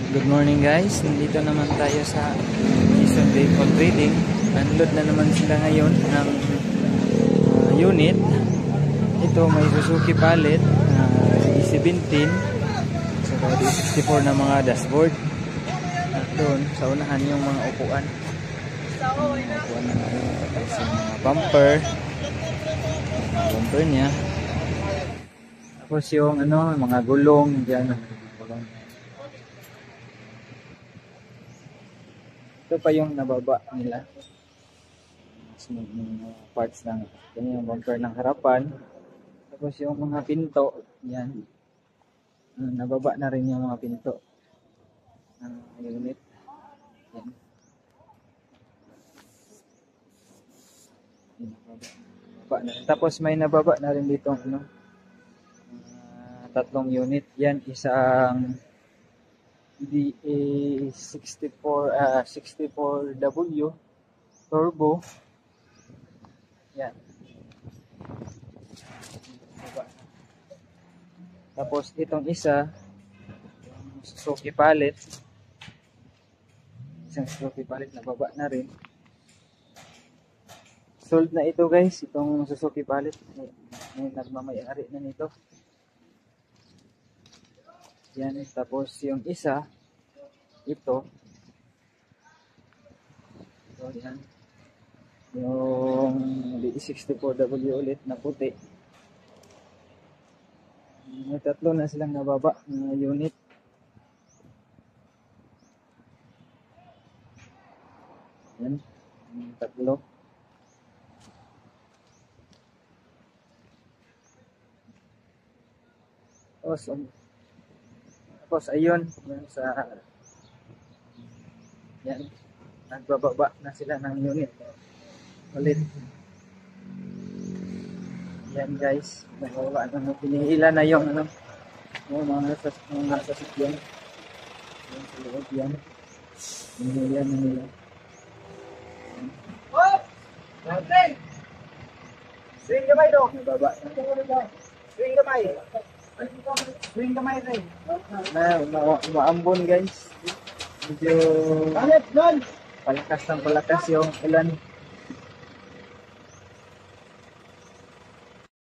Good morning guys, nandito naman tayo sa Mason Vehicle Trading. Unload na naman sila ngayon ng unit. Ito may Suzuki Pallet D17 saka D64 na mga dashboard. At doon sa unahan yung mga upuan. Upuan na tapos yung mga bumper niya. Tapos yung mga gulong diyan. Ito pa yung nababa nila. Yung parts ng yung bumper ng harapan. Tapos yung mga pinto, yan. Nababa na rin yung mga pinto ng unit. Yan. Nababa na rin. Tapos may nababa na rin dito tatlong unit. Yan isang DA64W turbo. Yan. Tapos itong isa Suzuki Pallet. Isang Suzuki Pallet na baba na rin. Sold na ito guys, itong Suzuki Pallet. May nagmamayari na nito. Yan, tapos yung isa, ito, yan, yung D64W ulit na puti. May tatlo na silang nababa na unit. Yan, tatlo. Awesome. Tapos ayun, yan, nagbababa na sila ng unit ulit. Yan guys, nagawa na, pinihila na yung mga sasakyan. Yan sa loob yan. Pinihila na nila. Swing kamay do. Nababa na. Swing kamay. Swing kamay rin. Maambon guys. Medyo palakas ng palakas yung ulan.